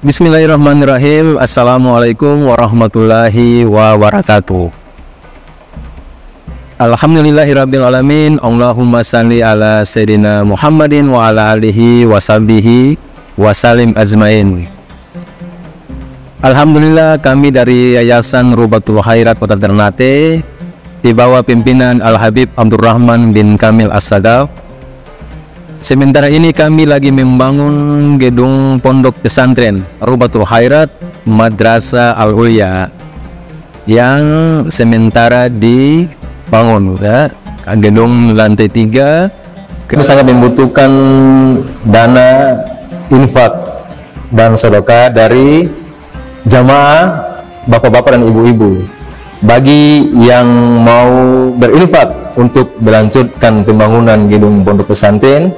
Bismillahirrahmanirrahim. Assalamualaikum warahmatullahi wabarakatuh. Alhamdulillahirabbil alamin. Allahumma salli ala sayyidina Muhammadin wa ala alihi wa sahbihi wa salim ajmain. Alhamdulillah, kami dari Yayasan Rubatul Khairat Kota Ternate di bawah pimpinan Al-Habib Abdurrahman bin Kamil As-Sadaf. Sementara ini kami lagi membangun gedung pondok pesantren Rubatul Khairat Madrasah Al-Ulya yang sementara dibangun, ya. Gedung lantai 3. Kami sangat membutuhkan dana infak dan sedekah dari jamaah bapak-bapak dan ibu-ibu. Bagi yang mau berinfak untuk melanjutkan pembangunan gedung pondok pesantren,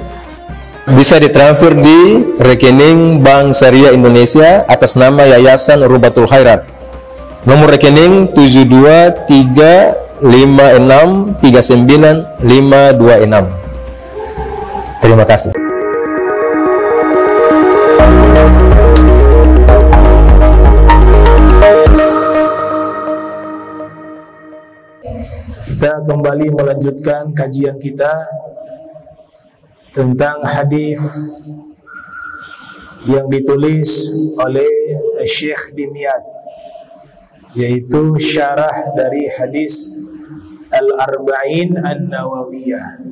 bisa ditransfer di rekening Bank Syariah Indonesia atas nama Yayasan Rubatul Khairat. Nomor rekening 723563956. Terima kasih. Kita kembali melanjutkan kajian kita tentang hadis yang ditulis oleh Syekh Dimyat, yaitu syarah dari hadis Al-Arba'in An-Nawawiyah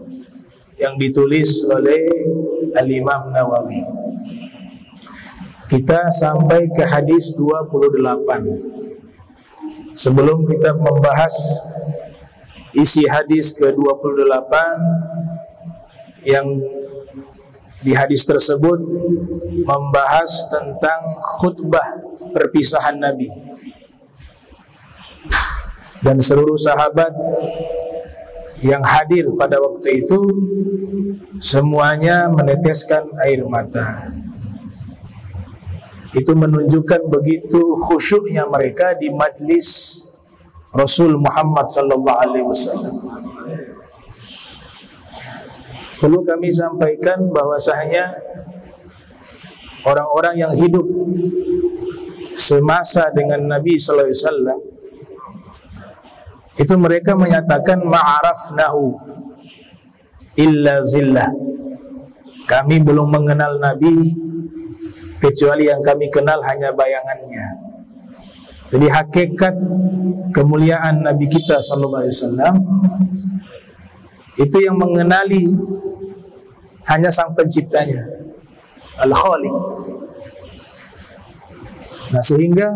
yang ditulis oleh Al-Imam Nawawi. Kita sampai ke hadis 28. Sebelum kita membahas isi hadis ke-28, yang di hadis tersebut membahas tentang khutbah perpisahan Nabi, dan seluruh sahabat yang hadir pada waktu itu semuanya meneteskan air mata. Itu menunjukkan begitu khusyuknya mereka di majlis Rasul Muhammad sallallahu alaihi wasallam. Perlu kami sampaikan bahwasanya orang-orang yang hidup semasa dengan Nabi sallallahu alaihi wasallam itu mereka menyatakan ma'arafnahu illa zillah. Kami belum mengenal Nabi kecuali yang kami kenal hanya bayangannya. Jadi hakikat kemuliaan Nabi kita sallallahu alaihi wasallam itu yang mengenali hanya Sang Penciptanya, Al-Khaliq. Nah, sehingga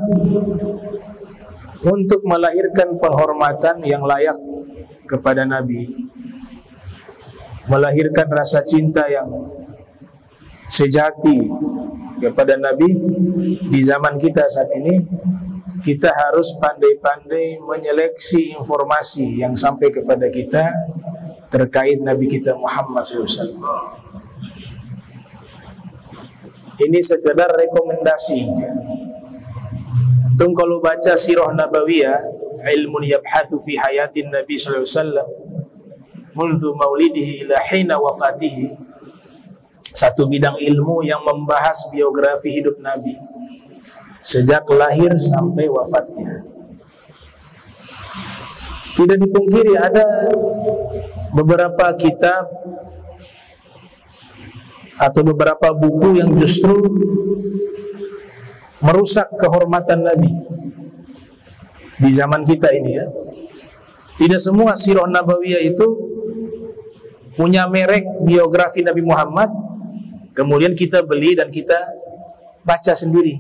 untuk melahirkan penghormatan yang layak kepada Nabi, melahirkan rasa cinta yang sejati kepada Nabi di zaman kita saat ini, kita harus pandai-pandai menyeleksi informasi yang sampai kepada kita terkait Nabi kita Muhammad SAW. Ini sekedar rekomendasi. Tung kalau baca sirah nabawiyah, ilmun yabhathu fi hayatin Nabi SAW mundu maulidihi ila hina wafatihi, satu bidang ilmu yang membahas biografi hidup Nabi sejak lahir sampai wafatnya. Tidak dipungkiri ada beberapa kitab atau beberapa buku yang justru merusak kehormatan Nabi di zaman kita ini, ya. Tidak semua sirah nabawiyah itu punya merek biografi Nabi Muhammad kemudian kita beli dan kita baca sendiri.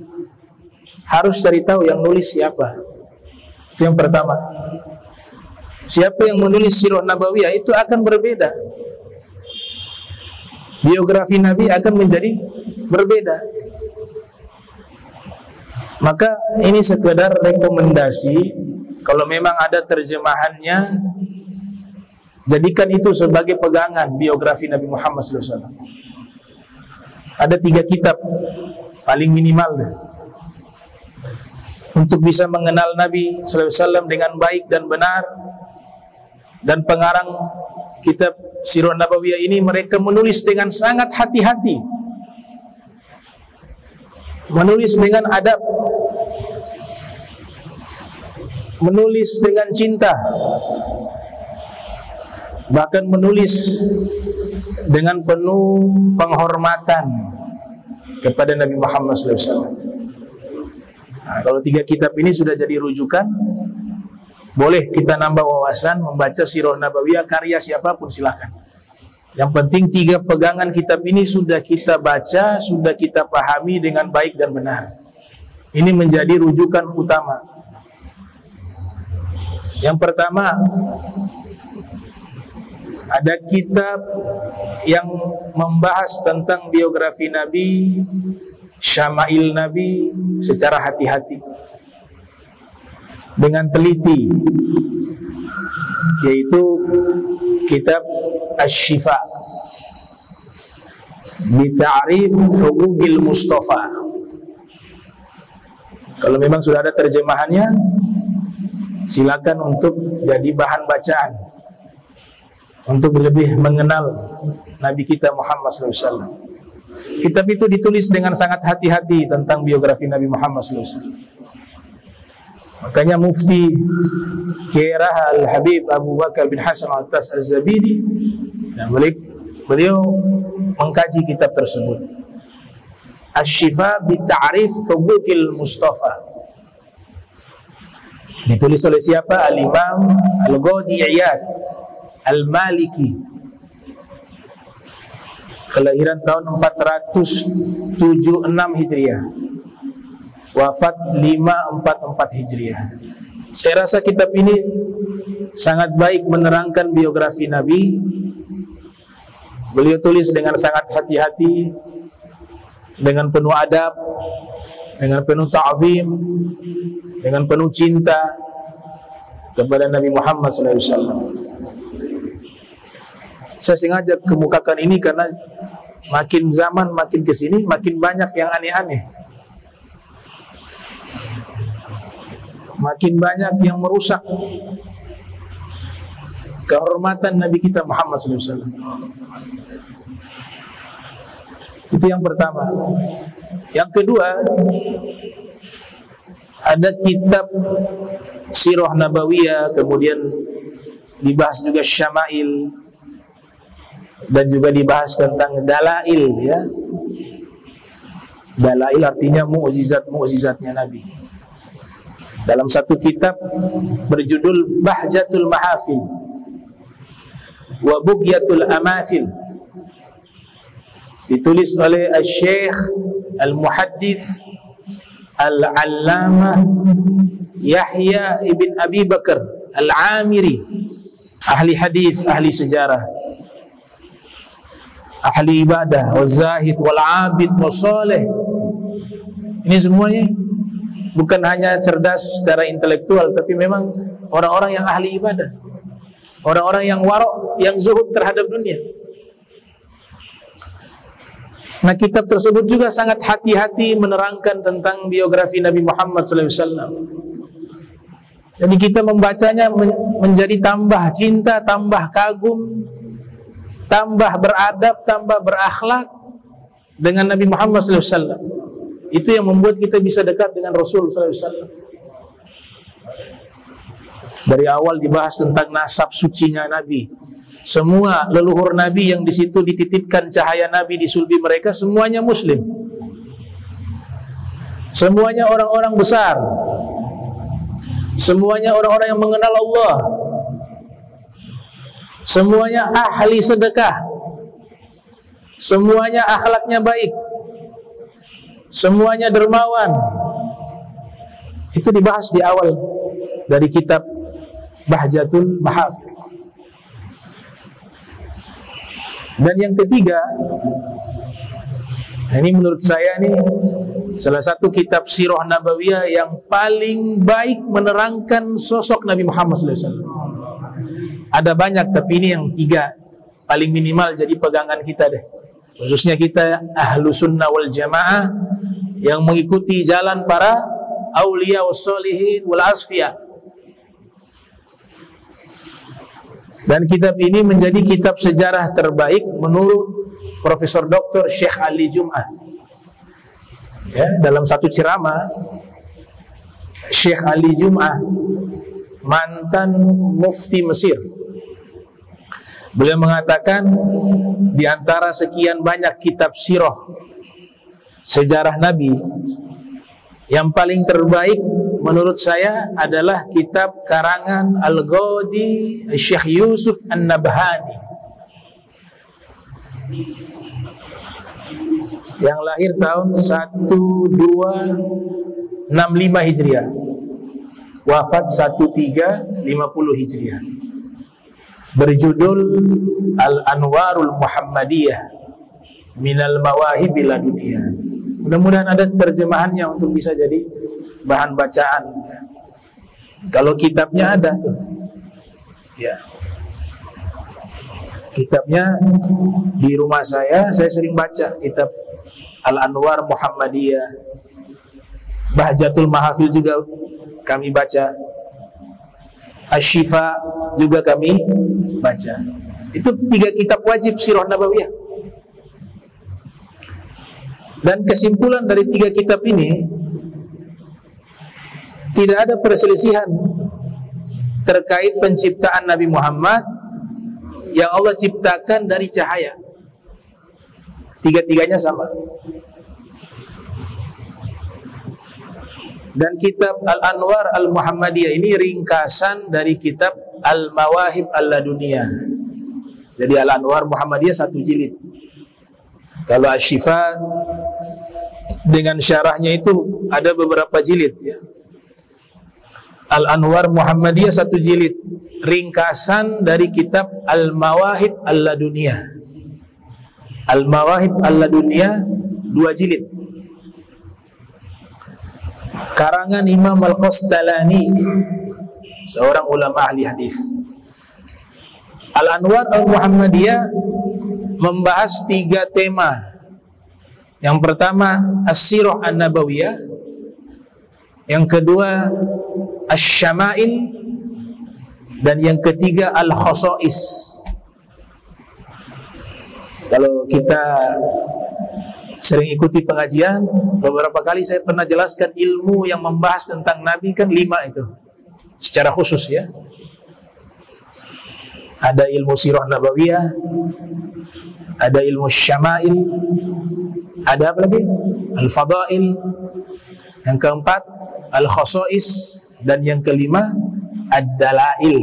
Harus cari tahu yang nulis siapa. Itu yang pertama. Siapa yang menulis sirah nabawiyah itu akan berbeda. Biografi Nabi akan menjadi berbeda. Maka ini sekedar rekomendasi. Kalau memang ada terjemahannya, jadikan itu sebagai pegangan biografi Nabi Muhammad SAW. Ada 3 kitab paling minimal untuk bisa mengenal Nabi SAW dengan baik dan benar. Dan pengarang kitab Sirah Nabawiyah ini mereka menulis dengan sangat hati-hati. menulis dengan adab, menulis dengan cinta, bahkan menulis dengan penuh penghormatan kepada Nabi Muhammad SAW. Nah, kalau 3 kitab ini sudah jadi rujukan, boleh kita nambah wawasan, membaca Sirah Nabawiyah karya siapapun silahkan. Yang penting 3 pegangan kitab ini sudah kita baca, sudah kita pahami dengan baik dan benar. Ini menjadi rujukan utama. Yang pertama, ada kitab yang membahas tentang biografi Nabi, syama'il Nabi secara hati-hati, dengan teliti, yaitu kitab Asy-Syifa bi Ta'rif Huquqil Mustafa. Kalau memang sudah ada terjemahannya, silakan untuk jadi bahan bacaan untuk lebih mengenal Nabi kita Muhammad SAW. Kitab itu ditulis dengan sangat hati-hati tentang biografi Nabi Muhammad SAW. Makanya Mufti Khairah Al-Habib Abu Bakar bin Hasan Al-Tas Az-Zabidi, beliau mengkaji kitab tersebut, Asy-Syifa bi Ta'rif Huquqil Mustafa. Ditulis oleh siapa? Al-Imam Al-Qadhi Iyad Al-Maliki, kelahiran tahun 476 Hijriah, wafat 544 Hijriah. Saya rasa kitab ini sangat baik menerangkan biografi Nabi. Beliau tulis dengan sangat hati-hati, dengan penuh adab, dengan penuh ta'zim, dengan penuh cinta kepada Nabi Muhammad SAW. Saya sengaja kemukakan ini karena makin zaman makin kesini makin banyak yang aneh-aneh, makin banyak yang merusak kehormatan Nabi kita Muhammad SAW. Itu yang pertama. Yang kedua, ada kitab Sirah Nabawiyah, kemudian dibahas juga Syama'il, dan juga dibahas tentang Dalail, ya. Dalail artinya mukjizat-mukjizatnya Nabi. Dalam satu kitab berjudul Bahjatul Mahafil wa Bughyatul Amathil, ditulis oleh Al-Syekh Al-Muhaddits Al-Allamah Yahya ibn Abi Bakar Al-Amiri, ahli hadis, ahli sejarah, ahli ibadah, wazahid, wal-abid, wasaleh. Ini semuanya bukan hanya cerdas secara intelektual, tapi memang orang-orang yang ahli ibadah, orang-orang yang warok, yang zuhud terhadap dunia. Nah, kitab tersebut juga sangat hati-hati menerangkan tentang biografi Nabi Muhammad SAW. Jadi kita membacanya menjadi tambah cinta, tambah kagum, tambah beradab, tambah berakhlak dengan Nabi Muhammad SAW. Itu yang membuat kita bisa dekat dengan Rasul SAW. Dari awal dibahas tentang nasab sucinya Nabi. Semua leluhur Nabi yang di situ dititipkan cahaya Nabi di sulbi mereka, semuanya Muslim. Semuanya orang-orang besar. Semuanya orang-orang yang mengenal Allah. Semuanya ahli sedekah. Semuanya akhlaknya baik. Semuanya dermawan. Itu dibahas di awal dari kitab Bahjatul Mahafil. Dan yang ketiga, ini menurut saya ini salah satu kitab Sirah Nabawiyah yang paling baik menerangkan sosok Nabi Muhammad SAW. Ada banyak, tapi ini yang 3 paling minimal jadi pegangan kita deh. Khususnya kita ahlu sunnah wal jamaah yang mengikuti jalan para awliya was solihin wal asfiya. Dan kitab ini menjadi kitab sejarah terbaik menurut Profesor Dr. Syekh Ali Jum'ah. Ya, dalam satu ceramah, Syekh Ali Jum'ah, mantan mufti Mesir, beliau mengatakan di antara sekian banyak kitab sirah sejarah Nabi, yang paling terbaik menurut saya adalah kitab karangan Al-Ghadi Syekh Yusuf An-Nabhani yang lahir tahun 1265 Hijriah, wafat 1350 Hijriah, berjudul Al-Anwarul Muhammadiyah Minal Mawahibi Laduniyah. Mudah-mudahan ada terjemahannya untuk bisa jadi bahan bacaan. Kalau kitabnya ada tuh, ya, kitabnya di rumah saya sering baca kitab Al-Anwar Muhammadiyah. Bahjatul Mahafil juga kami baca, Asy-Syifa juga kami baca. Itu 3 kitab wajib sirah nabawiyah. Dan kesimpulan dari 3 kitab ini, tidak ada perselisihan terkait penciptaan Nabi Muhammad yang Allah ciptakan dari cahaya. 3-tiganya sama. Dan kitab Al-Anwar Al-Muhammadiyah ini ringkasan dari kitab Al-Mawahib Al-Laduniyah. Jadi Al-Anwar Muhammadiyah 1 jilid. Kalau Asy-Syifa dengan syarahnya itu ada beberapa jilid, ya. Al-Anwar Muhammadiyah 1 jilid, ringkasan dari kitab Al-Mawahib Al-Laduniyah. Al-Mawahib Al-Laduniyah 2 jilid, karangan Imam Al-Qastalani, seorang ulama ahli hadis. Al-Anwar Al-Muhammadiyah membahas 3 tema. Yang pertama As-Sirah An-Nabawiyah, yang kedua Asy-Syama'il, dan yang ketiga Al-Khasa'is. Kalau kita sering ikuti pengajian, beberapa kali saya pernah jelaskan ilmu yang membahas tentang Nabi kan 5 itu secara khusus, ya. Ada ilmu sirah nabawiyah, ada ilmu syama'il, ada apa lagi? Al-fadail, yang keempat Al-Khasa'is, dan yang kelima Ad-Dalail.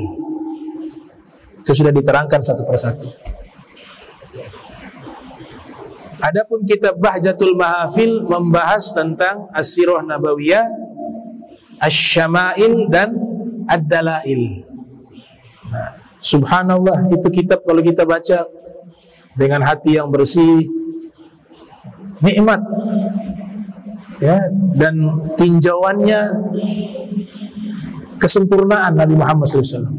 Itu sudah diterangkan satu persatu. Adapun kitab Bahjatul Mahafil membahas tentang As-Sirah Nabawiyah, Asy-Syama'il, dan Ad-Dalail. Nah, subhanallah, itu kitab kalau kita baca dengan hati yang bersih, nikmat, ya, dan tinjauannya kesempurnaan Nabi Muhammad SAW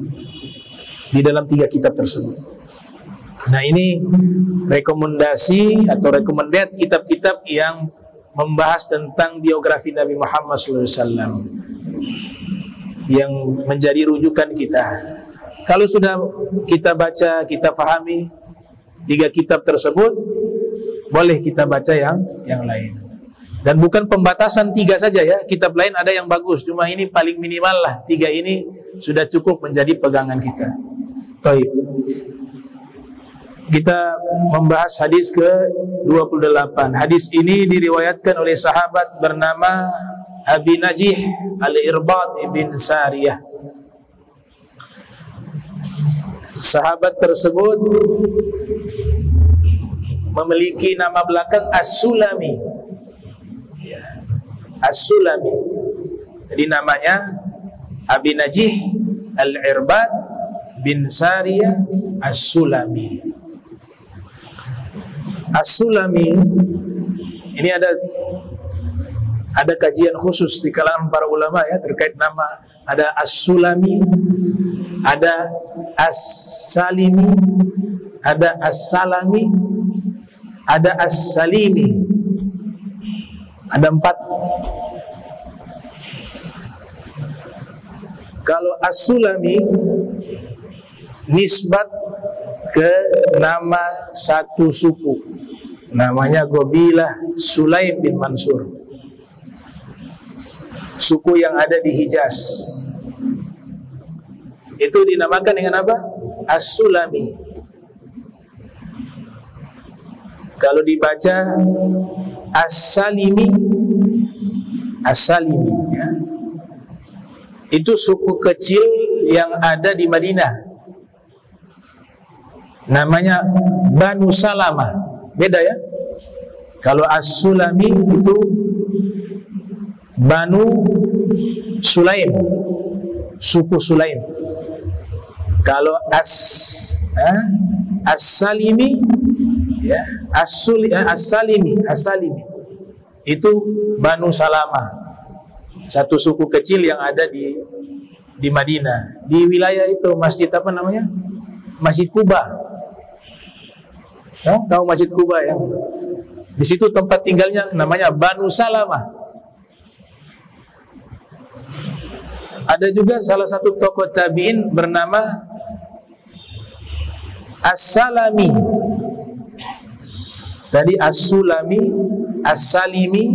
di dalam 3 kitab tersebut. Nah, ini rekomendasi atau recommended kitab-kitab yang membahas tentang biografi Nabi Muhammad SAW yang menjadi rujukan kita. Kalau sudah kita baca, kita fahami 3 kitab tersebut, boleh kita baca yang lain. Dan bukan pembatasan 3 saja, ya. Kitab lain ada yang bagus, cuma ini paling minimal lah. 3 ini sudah cukup menjadi pegangan kita. Baik. Kita membahas hadis ke-28. Hadis ini diriwayatkan oleh sahabat bernama Abi Najih Al-Irbad ibn Sariyah. Sahabat tersebut memiliki nama belakang As-Sulami. As-Sulami. Jadi namanya Abi Najih Al-Irbad bin Sariyah As-Sulami. As-Sulami ini ada kajian khusus di kalangan para ulama, ya, terkait nama. Ada As-Sulami, ada As-Salimi, ada As-Salami, ada As-Salimi. Ada 4. Kalau As-Sulami nisbat ke nama satu suku, namanya Gobilah Sulaim bin Mansur. suku yang ada di Hijaz. Itu dinamakan dengan apa? As-Sulami. Kalau dibaca As-Salimi, As-Salimi ya. Itu suku kecil yang ada di Madinah. Namanya Banu Salamah. Beda ya. Kalau As-Sulami itu Banu Sulaim, suku Sulaim. Kalau As-Salimi ya, As-Salimi itu Banu Salamah, satu suku kecil yang ada di Madinah. Di wilayah itu masjid apa namanya? Masjid Kuba. Tahu Masjid Kuba ya? Di situ tempat tinggalnya namanya Banu Salamah. Ada juga salah satu tokoh tabi'in bernama As-Salami. Tadi As-Sulami, As-Salimi,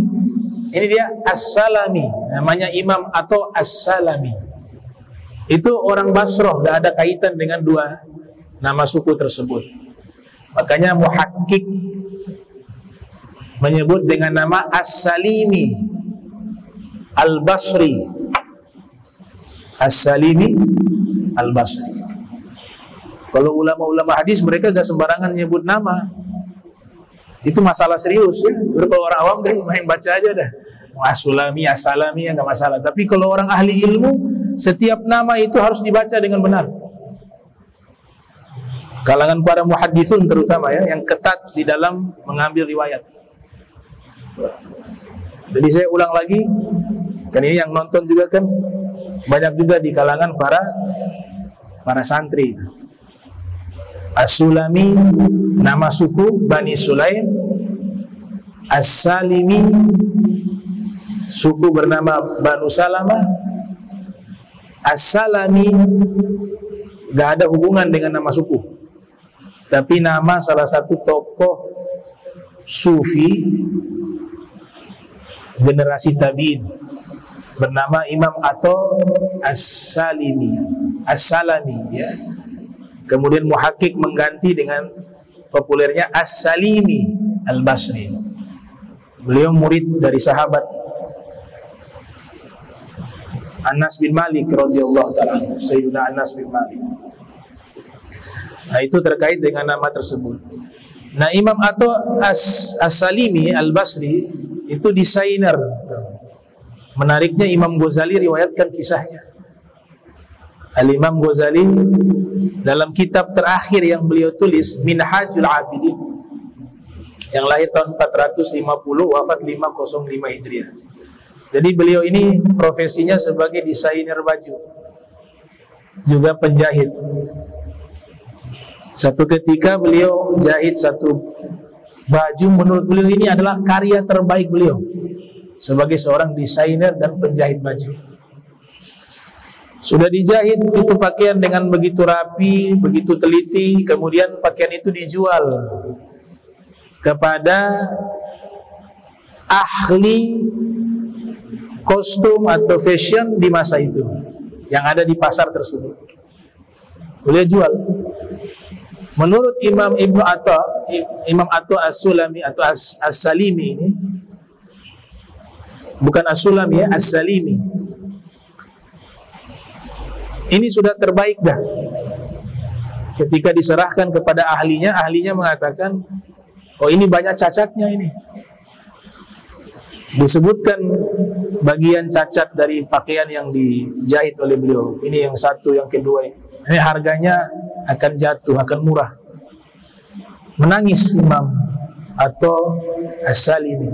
ini dia As-Salami, namanya Imam atau As-Salami. Itu orang Basrah, gak ada kaitan dengan dua nama suku tersebut. Makanya muhakkik menyebut dengan nama As-Salimi Al-Basri. As-Salimi Al-Basri. Kalau ulama-ulama hadis mereka gak sembarangan nyebut nama. Itu masalah serius ya. Kalau orang awam kan main baca aja dah. As-Sulami, As-Salami ya gak masalah. Tapi kalau orang ahli ilmu, setiap nama itu harus dibaca dengan benar. Kalangan para muhaddisun terutama ya, yang ketat di dalam mengambil riwayat. Jadi saya ulang lagi, kan ini yang nonton juga kan banyak juga di kalangan para santri. As-Sulami nama suku Bani Sulaim, As-Salimi suku bernama Banu Salamah, As-Salami gak ada hubungan dengan nama suku, tapi nama salah satu tokoh sufi generasi tabi'in bernama Imam Atha As-Salimi, As-Salami ya. Kemudian muhakkik mengganti dengan populernya As-Salimi Al-Basri. Beliau murid dari sahabat Anas bin Malik radhiyallahu ta'ala, Sayyidina Anas bin Malik. Nah, itu terkait dengan nama tersebut. Nah, Imam Atha As-Salimi Al-Basri itu desainer. Menariknya Imam Ghazali riwayatkan kisahnya. Al-Imam Ghazali dalam kitab terakhir yang beliau tulis, Minhajul Abidin, yang lahir tahun 450, wafat 505 Hijriah. Jadi beliau ini profesinya sebagai desainer baju, juga penjahit. Satu ketika beliau jahit satu baju, menurut beliau ini adalah karya terbaik beliau sebagai seorang desainer dan penjahit baju. Sudah dijahit itu pakaian dengan begitu rapi, begitu teliti, kemudian pakaian itu dijual kepada ahli kostum atau fashion di masa itu yang ada di pasar tersebut. Beliau jual. Menurut Imam Atha As-Sulami atau As-Salimi ini, bukan As-Sulami ya, As-Salimi. Ini sudah terbaik dah. Ketika diserahkan kepada ahlinya, ahlinya mengatakan, oh ini banyak cacatnya ini. Disebutkan bagian cacat dari pakaian yang dijahit oleh beliau. Ini yang satu, yang kedua. Ini harganya akan jatuh, akan murah. Menangis Imam atau As-Salimi.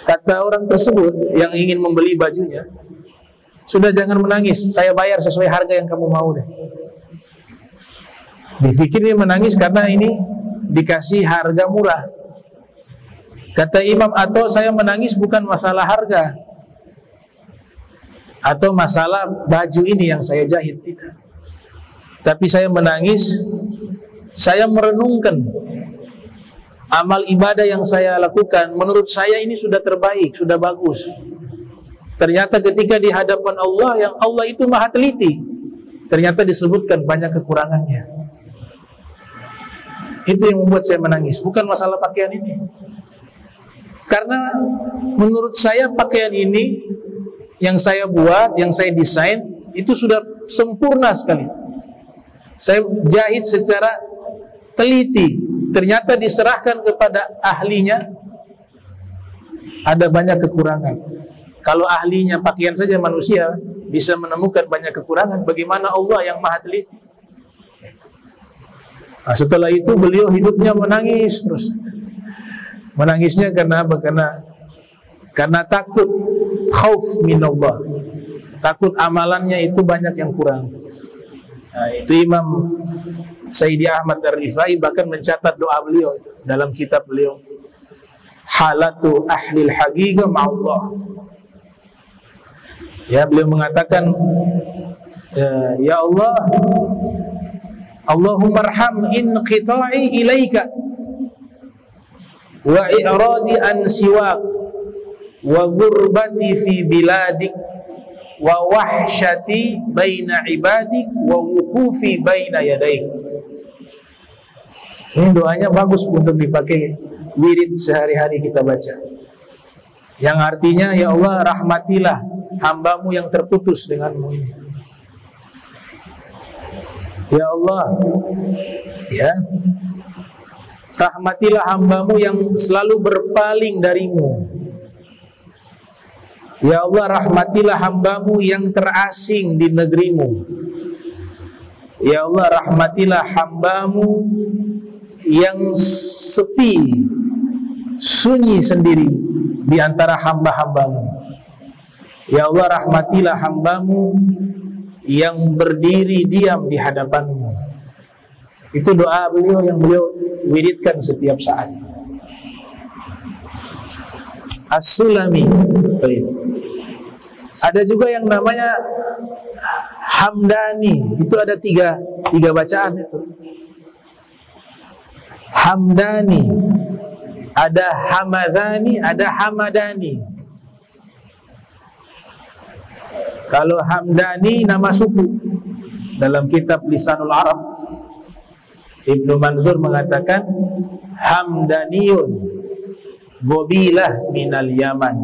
Kata orang tersebut yang ingin membeli bajunya, sudah jangan menangis, saya bayar sesuai harga yang kamu mau deh. Dipikirnya menangis karena ini dikasih harga murah. Kata Imam Atha, saya menangis bukan masalah harga atau masalah baju ini yang saya jahit, tidak. Tapi saya menangis, saya merenungkan amal ibadah yang saya lakukan. Menurut saya ini sudah terbaik, sudah bagus. Ternyata ketika di hadapan Allah, yang Allah itu maha teliti, ternyata disebutkan banyak kekurangannya. Itu yang membuat saya menangis, bukan masalah pakaian ini. Karena menurut saya pakaian ini yang saya buat, yang saya desain, itu sudah sempurna sekali. Saya jahit secara teliti, ternyata diserahkan kepada ahlinya, ada banyak kekurangan. Kalau ahlinya pakaian saja manusia bisa menemukan banyak kekurangan, bagaimana Allah yang maha teliti? Nah, setelah itu beliau hidupnya menangis terus. Menangisnya karena apa? Karena takut, khauf minallah. Takut amalannya itu banyak yang kurang. Nah, itu Imam Sayyidi Ahmad Ar-Rifai bahkan mencatat doa beliau itu dalam kitab beliau, Halatu Ahlil Haqiqah Ma'allah. Ya, beliau mengatakan, ya Allah, Allahumma arham inqita'i ilaika wa i'radi an siwak wa gurbati fi biladik wa wahsyati baina ibadik wa wukufi baina yadaik. Ini doanya bagus untuk dipakai wirid sehari-hari kita baca, yang artinya, ya Allah, rahmatilah hambamu yang terputus denganmu ini. Ya Allah, ya, rahmatilah hambamu yang selalu berpaling darimu. Ya Allah, rahmatilah hambamu yang terasing di negerimu. Ya Allah, rahmatilah hambamu yang sepi, sunyi sendiri di antara hamba-hambamu. Ya Allah, rahmatilah hambamu yang berdiri diam di hadapanmu. Itu doa beliau yang beliau wiridkan setiap saat. As-Sulami. Ada juga yang namanya Hamdani. Itu ada tiga bacaan itu. Hamdani, ada Hamadani, ada Hamadani. Kalau Hamdani nama suku dalam kitab Lisanul Arab, Ibnu Manzur mengatakan Hamdaniyun gobilah minal Yaman.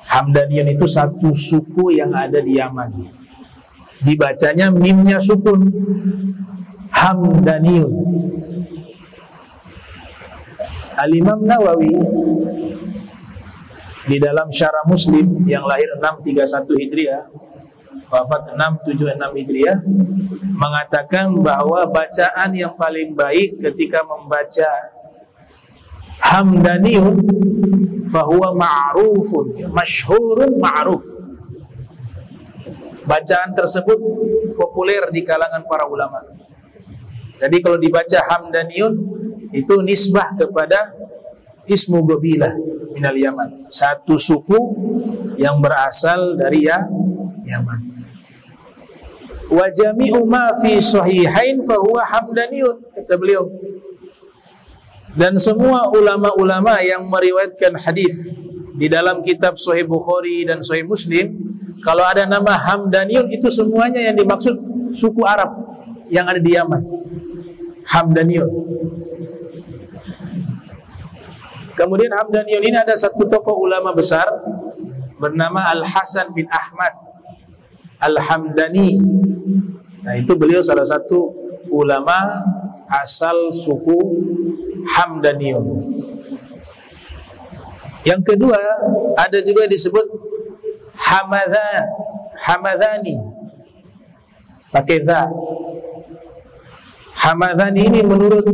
Hamdaniyun itu satu suku yang ada di Yaman. Dibacanya mimnya sukun, Hamdaniyun. Al-Imam Nawawi di dalam Syarah Muslim yang lahir 631 Hijriah, wafat 676 Hijriah, mengatakan bahwa bacaan yang paling baik ketika membaca Hamdaniyun fahuwa ma'rufun, masyhurun ma'ruf. Bacaan tersebut populer di kalangan para ulama. Jadi kalau dibaca Hamdaniyun itu nisbah kepada Ismu Gobilah minal Yaman, satu suku yang berasal dari Yaman. Wa jami'u ma fi sahihain fahuwa hamdaniyun, kata beliau. Dan semua ulama-ulama yang meriwayatkan hadis di dalam kitab Sahih Bukhari dan Sahih Muslim, kalau ada nama Hamdaniyun itu semuanya yang dimaksud suku Arab yang ada di Yaman. Hamdaniyun. Kemudian Hamdaniyun ini ada satu tokoh ulama besar bernama Al-Hasan bin Ahmad Al-Hamdani. Nah, itu beliau salah satu ulama asal suku Hamdaniyun. Yang kedua, ada juga disebut Hamadani, pakai za. Hamadani ini menurut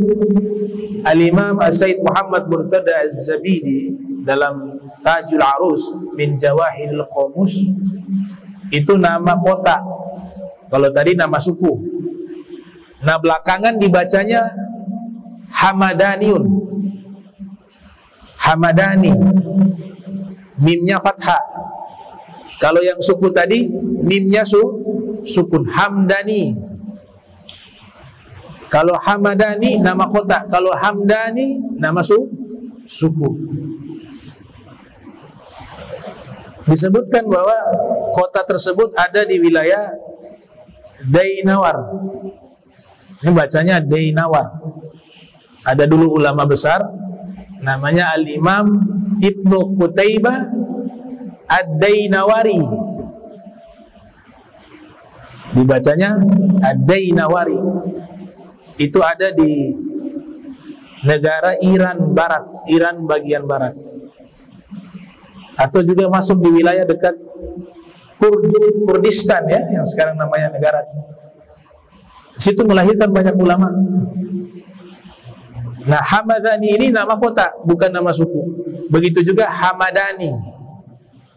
Al-Imam As-Sayyid Muhammad Murtada Az-Zabidi dalam Tajul Arus min Jawahiril Qamus, itu nama kota. Kalau tadi nama suku. Nah, belakangan dibacanya Hamadaniun. Hamadani, mimnya fathah. Kalau yang suku tadi mimnya sukun, Hamdani. Kalau Hamadani nama kota, kalau Hamdani nama suku. Disebutkan bahwa kota tersebut ada di wilayah Dainawar. Ini bacanya Dainawar. Ada dulu ulama besar namanya Al-Imam Ibnu Qutaibah Ad-Dainawari. Dibacanya Ad-Dainawari. Itu ada di negara Iran Barat, Iran bagian barat. Atau juga masuk di wilayah dekat Kurdistan ya, yang sekarang namanya negara. Situ melahirkan banyak ulama. Nah, Hamadani ini nama kota, bukan nama suku. Begitu juga Hamadani.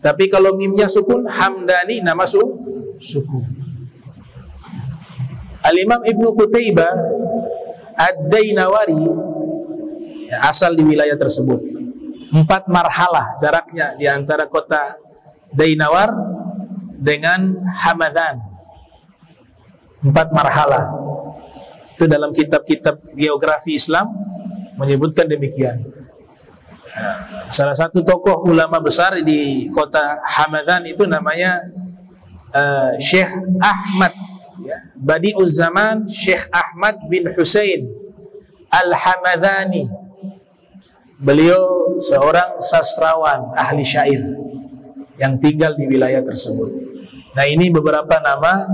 Tapi kalau mimnya sukun, Hamdani nama suku. Al-Imam Ibnu Qutaibah Ad-Dainawari asal di wilayah tersebut. 4 marhalah jaraknya di antara kota Dainawar dengan Hamadan. 4 marhalah. Itu dalam kitab-kitab geografi Islam menyebutkan demikian. Salah satu tokoh ulama besar di kota Hamadan itu namanya Syekh Ahmad, Badi'uz Zaman Syekh Ahmad bin Husain Al-Hamadani. Beliau seorang sastrawan, ahli syair yang tinggal di wilayah tersebut. Nah, ini beberapa nama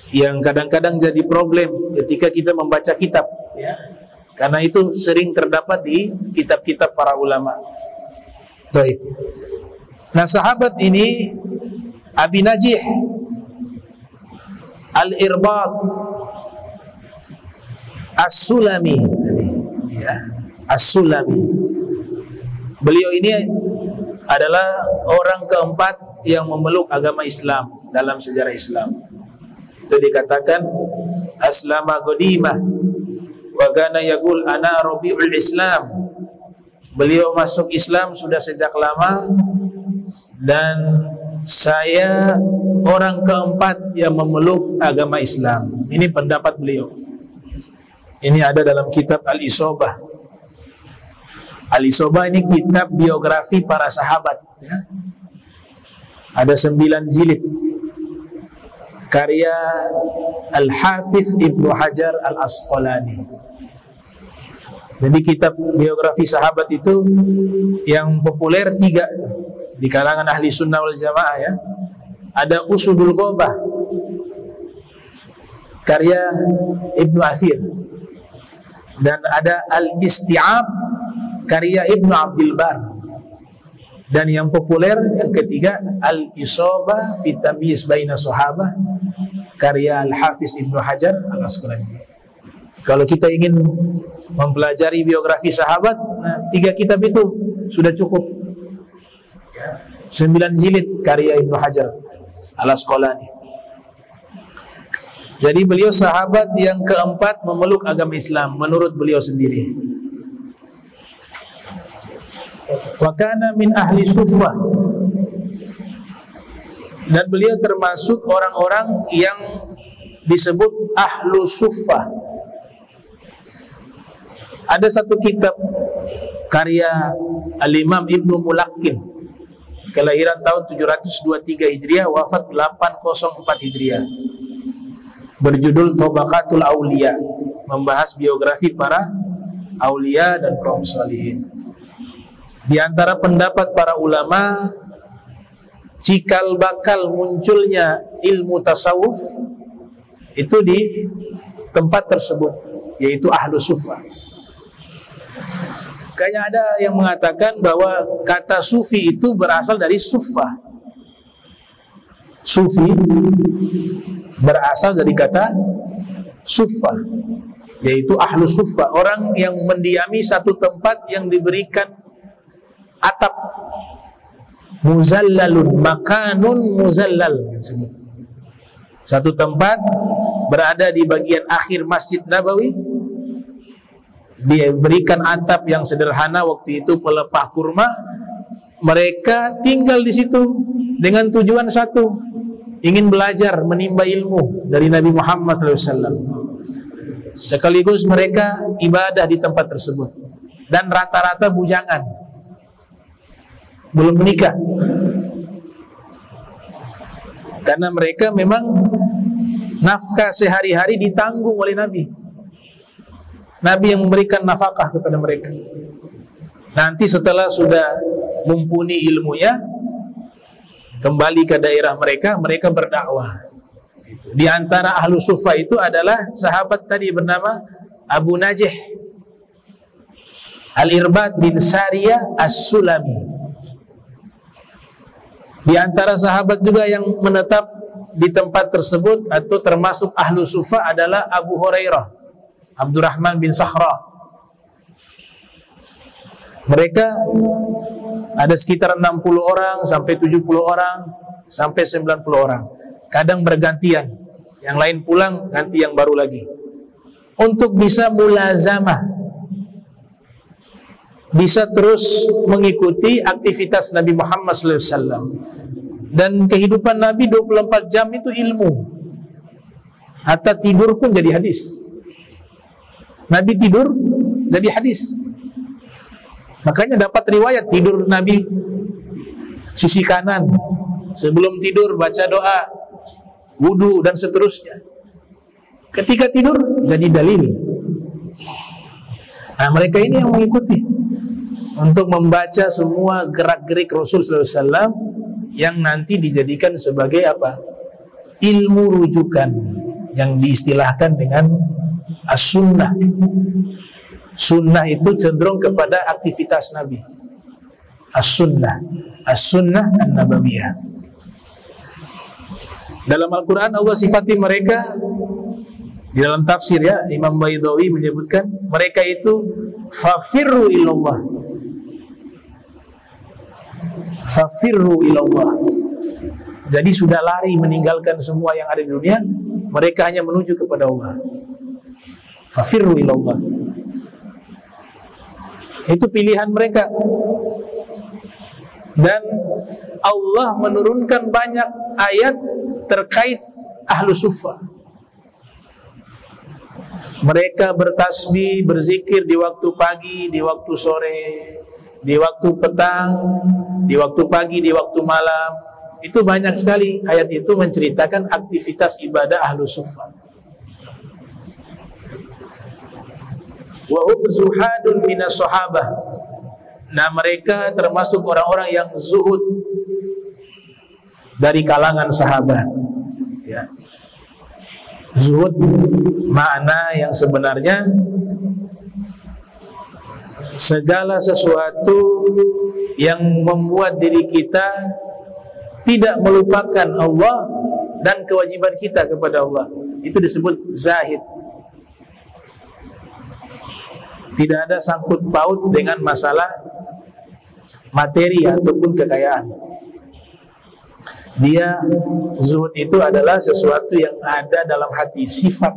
yang kadang-kadang jadi problem ketika kita membaca kitab ya. Karena itu sering terdapat di kitab-kitab para ulama. Baik. Nah, sahabat ini Abi Najih Al-Irbad As-Sulami ya, As-Sulami. Beliau ini adalah orang keempat yang memeluk agama Islam dalam sejarah Islam. Itu dikatakan aslama qadimah wa kana yaqul ana rabiul Islam. Beliau masuk Islam sudah sejak lama dan saya orang keempat yang memeluk agama Islam. Ini pendapat beliau. Ini ada dalam kitab Al-Isobah. Al-Isobah ini kitab biografi para sahabat ya. Ada 9 jilid karya Al-Hafiz Ibnu Hajar Al-Asqalani. Jadi kitab biografi sahabat itu yang populer 3 di kalangan ahli sunnah wal jamaah ya. Ada Usudul Ghobah karya Ibnu Athir, dan ada Al-Isti'ab karya Ibnu Abdul Bar, dan yang populer yang ketiga Al-Isobah fi Tamyiz Baina Sahabah karya Al-Hafiz Ibnu Hajar Al-Asqalani. Kalau kita ingin mempelajari biografi sahabat, nah 3 kitab itu sudah cukup. 9 jilid karya Ibnu Hajar Al-Asqalani. Jadi beliau sahabat yang keempat memeluk agama Islam menurut beliau sendiri. Wa kana min ahli suffah. Dan beliau termasuk orang-orang yang disebut ahlu suffah. Ada satu kitab karya Al-Imam Ibnu Mulaqin, kelahiran tahun 723 Hijriah, wafat 804 Hijriah, berjudul Tabaqatul Auliya, membahas biografi para aulia dan kaum salihin. Di antara pendapat para ulama, cikal bakal munculnya ilmu tasawuf itu di tempat tersebut, yaitu ahlu suffah. Kayaknya ada yang mengatakan bahwa kata sufi itu berasal dari suffah. Sufi berasal dari kata suffah, yaitu ahlu suffah, orang yang mendiami satu tempat yang diberikan atap, muzallalun, makanun muzallal. Satu tempat berada di bagian akhir Masjid Nabawi, diberikan atap yang sederhana, waktu itu pelepah kurma. Mereka tinggal di situ dengan tujuan satu, ingin belajar, menimba ilmu dari Nabi Muhammad SAW. Sekaligus mereka ibadah di tempat tersebut, dan rata-rata bujangan, belum menikah. Karena mereka memang nafkah sehari-hari ditanggung oleh Nabi. Nabi yang memberikan nafkah kepada mereka. Nanti setelah sudah mumpuni ilmunya, kembali ke daerah mereka, mereka berdakwah. Di antara ahlu sufa itu adalah sahabat tadi bernama Abu Najih Al-Irbad bin Sariyah As-Sulami. Di antara sahabat juga yang menetap di tempat tersebut atau termasuk ahlu sufa adalah Abu Hurairah Abdurrahman bin Sakhrah. Mereka ada sekitar 60 orang sampai 70 orang sampai 90 orang. Kadang bergantian, yang lain pulang, ganti yang baru lagi. Untuk bisa mulazamah, bisa terus mengikuti aktivitas Nabi Muhammad SAW. Dan kehidupan Nabi 24 jam itu ilmu. Hatta tidur pun jadi hadis. Nabi tidur jadi hadis. Makanya dapat riwayat tidur Nabi sisi kanan, sebelum tidur baca doa, wudu dan seterusnya. Ketika tidur jadi dalil. Nah, mereka ini yang mengikuti untuk membaca semua gerak-gerik Rasul SAW yang nanti dijadikan sebagai apa? Ilmu rujukan yang diistilahkan dengan as-sunnah. Sunnah itu cenderung kepada aktivitas Nabi. As-sunnah, as-sunnah an-nabawiyah. Dalam Al-Quran Allah sifati mereka, di dalam tafsir ya, Imam Baidawi menyebutkan mereka itu fafirru ilallah. Fafirru ilallah. Jadi sudah lari meninggalkan semua yang ada di dunia, mereka hanya menuju kepada Allah. Fafirru ilallah. Itu pilihan mereka. Dan Allah menurunkan banyak ayat terkait ahlu sufa. Mereka bertasbih, berzikir di waktu pagi, di waktu sore, di waktu petang, di waktu pagi, di waktu malam. Itu banyak sekali ayat itu menceritakan aktivitas ibadah ahlu sufa. Wa hum zuhadun minas sahabah. Nah, mereka termasuk orang-orang yang zuhud dari kalangan sahabat. Ya. Zuhud makna yang sebenarnya segala sesuatu yang membuat diri kita tidak melupakan Allah dan kewajiban kita kepada Allah. Itu disebut zahid. Tidak ada sangkut paut dengan masalah materi ataupun kekayaan. Dia, zuhud itu adalah sesuatu yang ada dalam hati, sifat.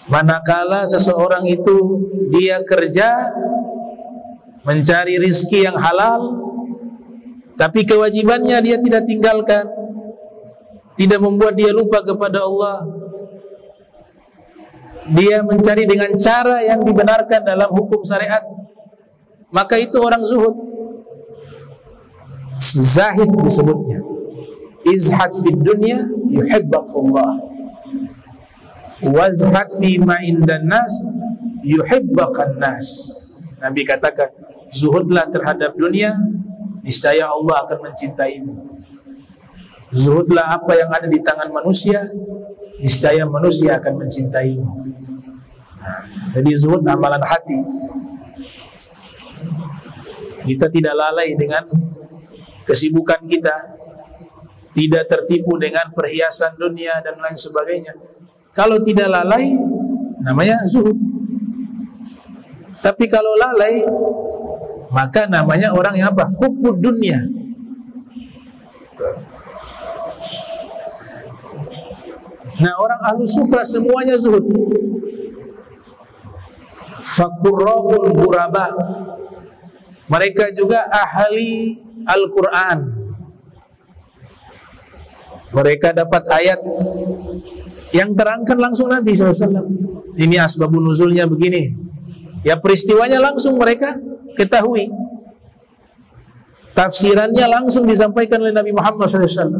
Manakala seseorang itu dia kerja mencari rizki yang halal, tapi kewajibannya dia tidak tinggalkan, tidak membuat dia lupa kepada Allah. Dia mencari dengan cara yang dibenarkan dalam hukum syariat, maka itu orang zuhud. Zahid disebutnya. Izhad fid dunya yuhibbakullah, wazhad fi ma indan nas yuhibbakan nas. Nabi katakan, zuhudlah terhadap dunia, niscaya Allah akan mencintaimu. Zuhudlah apa yang ada di tangan manusia, niscaya manusia akan mencintaimu. Jadi zuhud amalan hati. Kita tidak lalai dengan kesibukan kita, tidak tertipu dengan perhiasan dunia dan lain sebagainya. Kalau tidak lalai, namanya zuhud. Tapi kalau lalai, maka namanya orang yang apa? Hubbud dunia. Nah, orang ahlu sufa semuanya zuhud. Fakurra'un buraba. Mereka juga ahli Al-Quran. Mereka dapat ayat yang terangkan langsung Nabi SAW. Ini asbabun nuzulnya begini. Ya, peristiwanya langsung mereka ketahui. Tafsirannya langsung disampaikan oleh Nabi Muhammad SAW.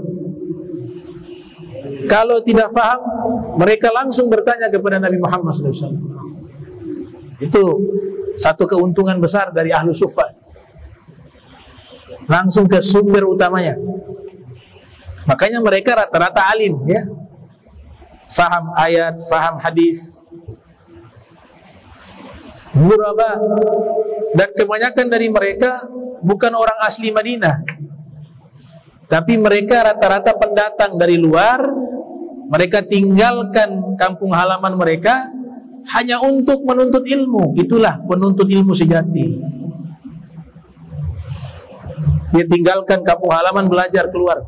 Kalau tidak faham, mereka langsung bertanya kepada Nabi Muhammad SAW. Itu satu keuntungan besar dari ahlu suffah. Langsung ke sumber utamanya. Makanya mereka rata-rata alim, ya. Faham ayat, faham hadis. Ghuraba, dan kebanyakan dari mereka bukan orang asli Madinah, tapi mereka rata-rata pendatang dari luar. Mereka tinggalkan kampung halaman mereka hanya untuk menuntut ilmu. Itulah penuntut ilmu sejati. Dia tinggalkan kampung halaman, belajar keluar.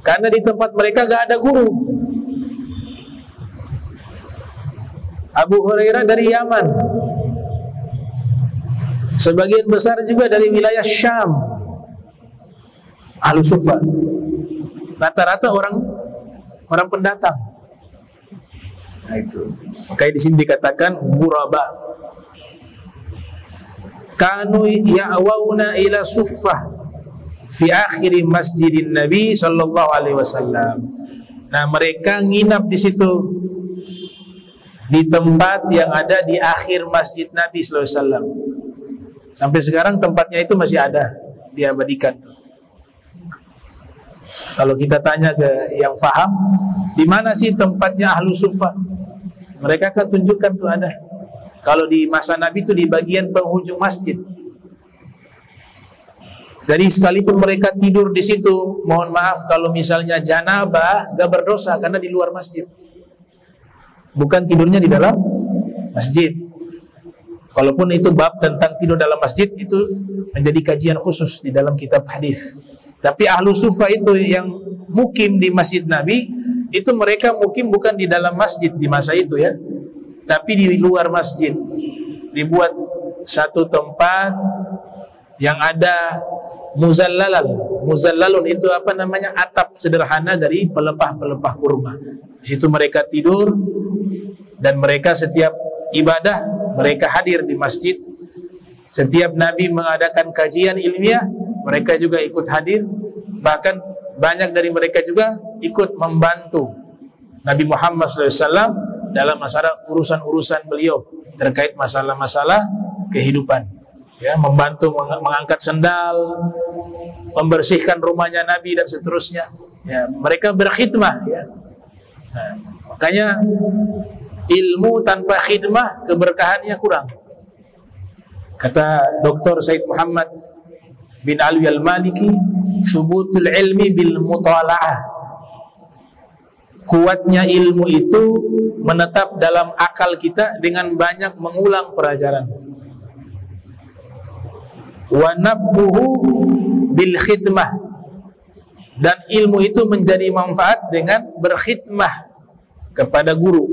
Karena di tempat mereka gak ada guru. Abu Hurairah dari Yaman, sebagian besar juga dari wilayah Syam. Ahlu suffah rata-rata orang pendatang. Nah itu, makanya di sini dikatakan ghuraba. Kanu ya'wauna ila suffah fi akhir masjidin Nabi sallallahu alaihi wasallam. Nah, mereka nginap di situ, di tempat yang ada di akhir masjid Nabi sallallahu alaihi wasallam. Sampai sekarang tempatnya itu masih ada, diabadikan tuh. Kalau kita tanya ke yang faham, di mana sih tempatnya ahlu suffah? Mereka akan tunjukkan tuh ada. Kalau di masa Nabi itu di bagian penghujung masjid. Jadi sekalipun mereka tidur di situ, mohon maaf kalau misalnya janabah, gak berdosa karena di luar masjid. Bukan tidurnya di dalam masjid. Kalaupun itu bab tentang tidur dalam masjid, itu menjadi kajian khusus di dalam kitab hadis. Tapi ahlu suffah itu yang mukim di masjid Nabi, itu mereka mukim bukan di dalam masjid di masa itu, ya, tapi di luar masjid. Dibuat satu tempat yang ada muzallalun itu apa namanya, atap sederhana dari pelepah-pelepah kurma. Di situ mereka tidur, dan mereka setiap ibadah mereka hadir di masjid. Setiap Nabi mengadakan kajian ilmiah, mereka juga ikut hadir. Bahkan banyak dari mereka juga ikut membantu Nabi Muhammad SAW dalam masalah urusan-urusan beliau terkait masalah-masalah kehidupan, ya, membantu mengangkat sendal, membersihkan rumahnya Nabi dan seterusnya, ya, mereka berkhidmah, ya. Nah, makanya ilmu tanpa khidmah keberkahannya kurang. Kata Dr. Said Muhammad bin Alwi al-Maliki, subutul ilmi bil mutala'ah. Kuatnya ilmu itu menetap dalam akal kita dengan banyak mengulang pelajaran. Wa naf'uhu bil khidmah, dan ilmu itu menjadi manfaat dengan berkhidmah kepada guru.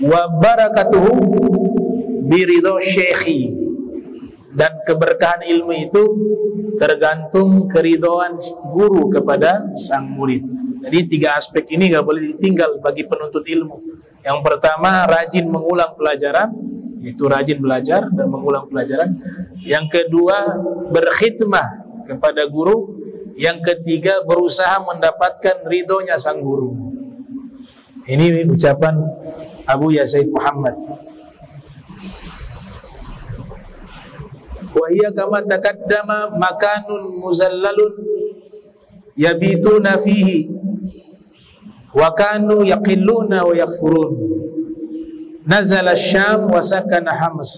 Wa barakatuhu biridho syekhi, dan keberkahan ilmu itu tergantung keridhaan guru kepada sang murid. Jadi 3 aspek ini gak boleh ditinggal bagi penuntut ilmu. Yang pertama, rajin mengulang pelajaran, yaitu rajin belajar dan mengulang pelajaran. Yang kedua, berkhidmah kepada guru. Yang ketiga, berusaha mendapatkan ridhonya sang guru. Ini ucapan Abu Said Muhammad. Wa hiya kama taqaddama makanun muzallalun yabituna fihi wa kanu yaqilluna wa yakfurun. Nazala Syam wa sakana Hams.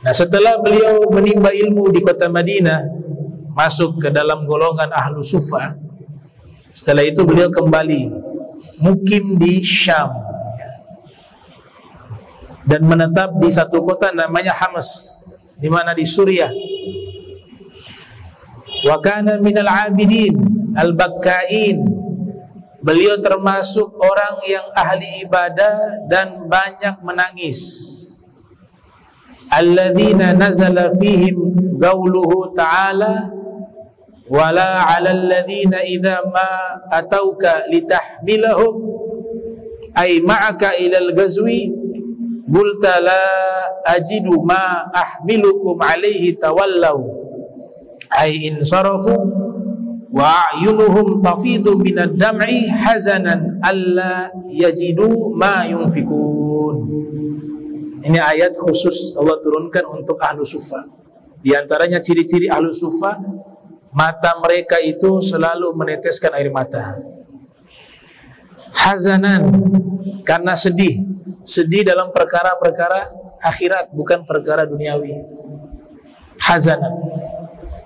Nah, setelah beliau menimba ilmu di kota Madinah, masuk ke dalam golongan ahlu suffah. Setelah itu beliau kembali mukim di Syam dan menetap di satu kota namanya Hams, di mana di Suriah. Wa kana minal abidin al-bakkain. Beliau termasuk orang yang ahli ibadah dan banyak menangis. Alladzina nazala fihim qauluhu ta'ala wala 'alal ladzina idza ma atauka litahmilahum ay ma'aka ilal ghazwi qulta la ajidu ma ahmilukum alaihi tawallaw ay insarafu wa a'yunuhum tafidu minad dam'i hazanan alla yajidu ma yunfikun. Ini ayat khusus Allah turunkan untuk ahlu sufa. Di antaranya ciri-ciri ahlu sufa, mata mereka itu selalu meneteskan air mata. Hazanan, karena sedih. Sedih dalam perkara-perkara akhirat, bukan perkara duniawi. Hazanan,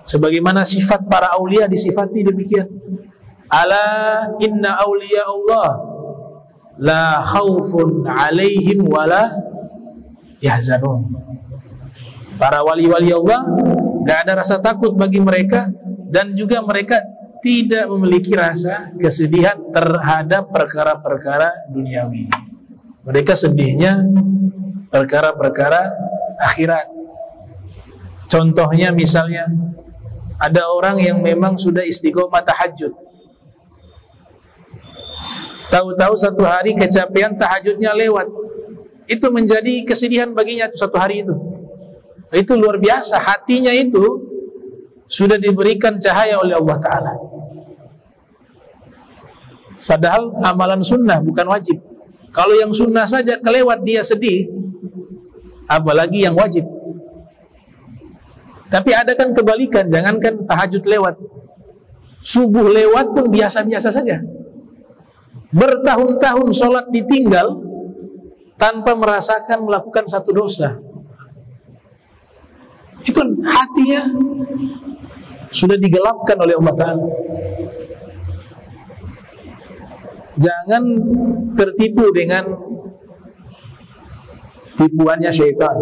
sebagaimana sifat para aulia disifati demikian. Ala inna auliya Allah la khaufun alaihim wala yahzanun. Para wali-wali Allah gak ada rasa takut bagi mereka, dan juga mereka tidak memiliki rasa kesedihan terhadap perkara-perkara duniawi. Mereka sedihnya perkara-perkara akhirat. Contohnya misalnya, ada orang yang memang sudah istiqomah tahajud, tahu-tahu satu hari kecapean tahajudnya lewat. Itu menjadi kesedihan baginya satu hari itu. Itu luar biasa, hatinya itu sudah diberikan cahaya oleh Allah Ta'ala. Padahal amalan sunnah bukan wajib. Kalau yang sunnah saja kelewat dia sedih, apalagi yang wajib. Tapi ada kan kebalikan, jangankan tahajud lewat, subuh lewat pun biasa-biasa saja. Bertahun-tahun sholat ditinggal tanpa merasakan melakukan satu dosa. Itu hatinya sudah digelapkan oleh Allah Ta'ala. Jangan tertipu dengan tipuannya syaitan.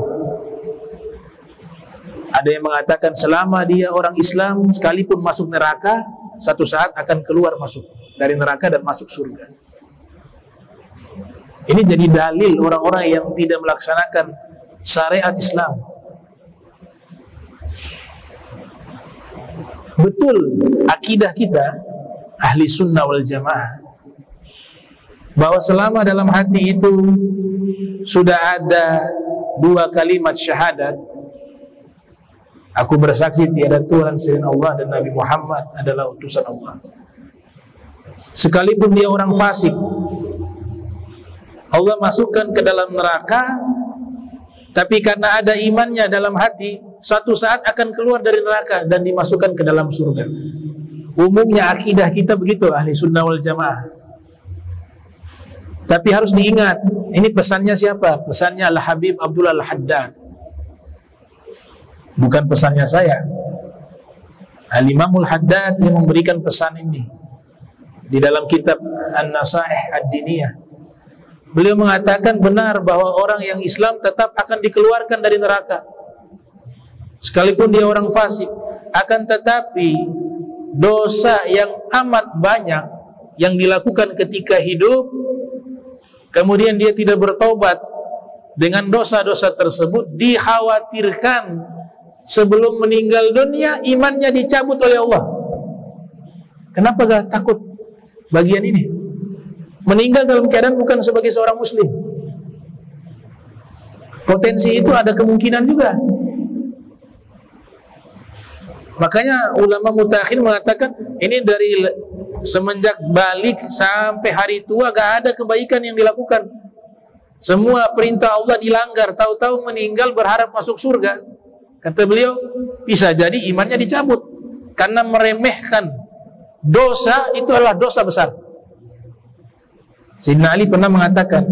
Ada yang mengatakan selama dia orang Islam, sekalipun masuk neraka, satu saat akan keluar masuk dari neraka dan masuk surga. Ini jadi dalil orang-orang yang tidak melaksanakan syariat Islam. Betul akidah kita ahli sunnah wal jamaah, bahwa selama dalam hati itu sudah ada dua kalimat syahadat, aku bersaksi tiada Tuhan selain Allah dan Nabi Muhammad adalah utusan Allah. Sekalipun dia orang fasik, Allah masukkan ke dalam neraka, tapi karena ada imannya dalam hati, suatu saat akan keluar dari neraka dan dimasukkan ke dalam surga. Umumnya akidah kita begitu, ahli sunnah wal jamaah. Tapi harus diingat, ini pesannya siapa? Pesannya Al-Habib Abdullah Al-Haddad, bukan pesannya saya. Al-Imamul Haddad yang memberikan pesan ini di dalam kitab An-Nasaih Ad-Diniyah. Beliau mengatakan benar bahwa orang yang Islam tetap akan dikeluarkan dari neraka, sekalipun dia orang fasik. Akan tetapi dosa yang amat banyak yang dilakukan ketika hidup, kemudian dia tidak bertobat, dengan dosa-dosa tersebut dikhawatirkan sebelum meninggal dunia imannya dicabut oleh Allah. Kenapa gak takut bagian ini? Meninggal dalam keadaan bukan sebagai seorang muslim. Potensi itu ada kemungkinan juga. Makanya ulama mutakhir mengatakan ini dari semenjak balik sampai hari tua gak ada kebaikan yang dilakukan. Semua perintah Allah dilanggar, tahu-tahu meninggal berharap masuk surga. Kata beliau, bisa jadi imannya dicabut karena meremehkan dosa. Itu adalah dosa besar. Sayyidina Ali pernah mengatakan,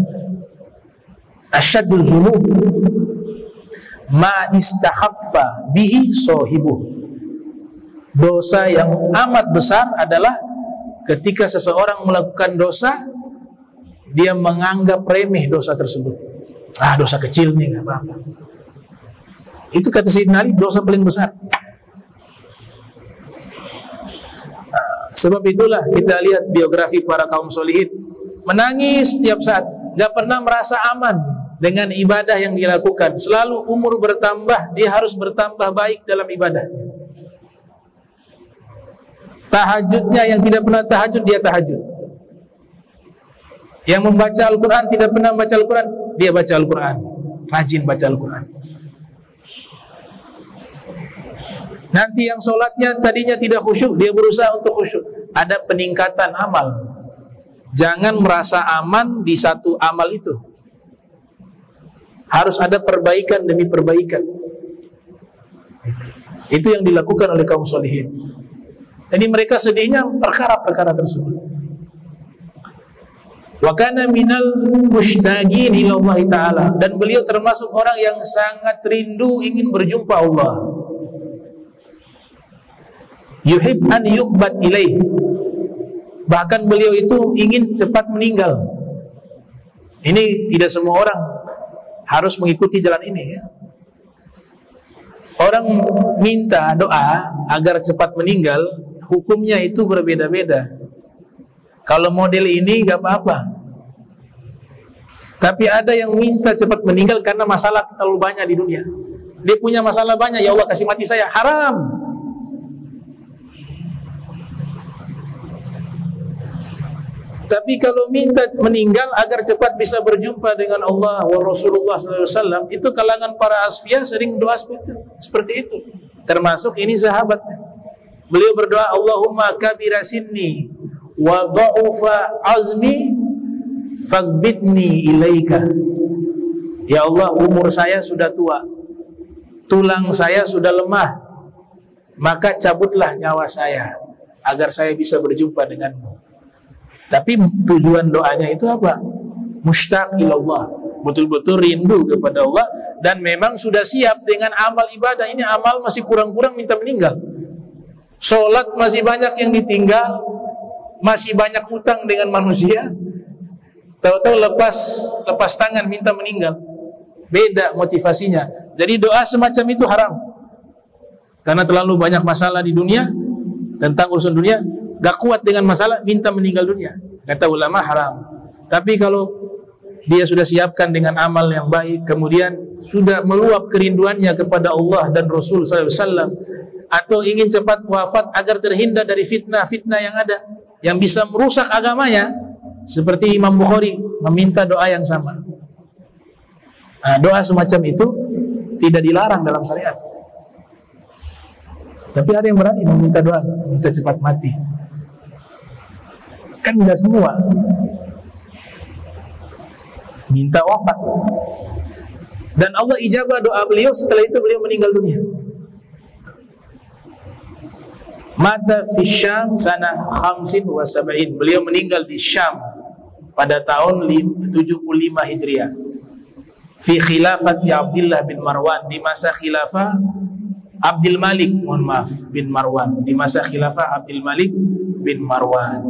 asyadul zulub ma istakhaffa bihi sahibuh. Dosa yang amat besar adalah ketika seseorang melakukan dosa, dia menganggap remeh dosa tersebut. Ah, dosa kecil nih, gak apa-apa. Itu kata Sayyidina Ali, dosa paling besar. Sebab itulah kita lihat biografi para kaum solihin, menangis setiap saat, gak pernah merasa aman dengan ibadah yang dilakukan. Selalu umur bertambah, dia harus bertambah baik dalam ibadah. Tahajudnya, yang tidak pernah tahajud, dia tahajud. Yang membaca Al-Quran, tidak pernah membaca Al-Quran, dia baca Al-Quran, rajin baca Al-Quran. Nanti yang sholatnya tadinya tidak khusyuk, dia berusaha untuk khusyuk. Ada peningkatan amal. Jangan merasa aman di satu amal itu. Harus ada perbaikan demi perbaikan. Itu yang dilakukan oleh kaum sholihin. Jadi mereka sedihnya perkara-perkara tersebut. Wa kana minal mushtaqin ila Allah Ta'ala, dan beliau termasuk orang yang sangat rindu ingin berjumpa Allah. Yuhib an yuqbad ilaih, bahkan beliau itu ingin cepat meninggal. Ini tidak semua orang harus mengikuti jalan ini ya. Orang minta doa agar cepat meninggal, hukumnya itu berbeda-beda. Kalau model ini gak apa-apa. Tapi ada yang minta cepat meninggal karena masalah terlalu banyak di dunia. Dia punya masalah banyak, ya Allah kasih mati saya, haram. Tapi kalau minta meninggal agar cepat bisa berjumpa dengan Allah wa Rasulullah SAW, itu kalangan para asfiya sering doa seperti itu. Termasuk ini sahabat. Beliau berdoa, Allahumma kabira sinni wa dha'ufa azmi fagbitni ilaika. Ya Allah, umur saya sudah tua, tulang saya sudah lemah, maka cabutlah nyawa saya agar saya bisa berjumpa denganmu. Tapi tujuan doanya itu apa? Mushtaq ilallah, betul-betul rindu kepada Allah, dan memang sudah siap dengan amal ibadah. Ini amal masih kurang-kurang, minta meninggal. Sholat masih banyak yang ditinggal, masih banyak hutang dengan manusia. Tahu-tahu lepas tangan minta meninggal. Beda motivasinya. Jadi doa semacam itu haram. Karena terlalu banyak masalah di dunia, tentang urusan dunia, gak kuat dengan masalah, minta meninggal dunia. Kata ulama haram. Tapi kalau dia sudah siapkan dengan amal yang baik, kemudian sudah meluap kerinduannya kepada Allah dan Rasul SAW, atau ingin cepat wafat agar terhindar dari fitnah-fitnah yang ada, yang bisa merusak agamanya, seperti Imam Bukhari meminta doa yang sama. Nah, doa semacam itu tidak dilarang dalam syariat. Tapi ada yang berani meminta doa, minta cepat mati. Kan tidak semua minta wafat. Dan Allah ijabah doa beliau, setelah itu beliau meninggal dunia. Mata fi Syam sanah 75. Beliau meninggal di Syam pada tahun 75 Hijriah. Fi khilafati Abdullah bin Marwan, di masa khilafah Abdul Malik, mohon maaf, bin Marwan, di masa khilafah Abdul Malik bin Marwan.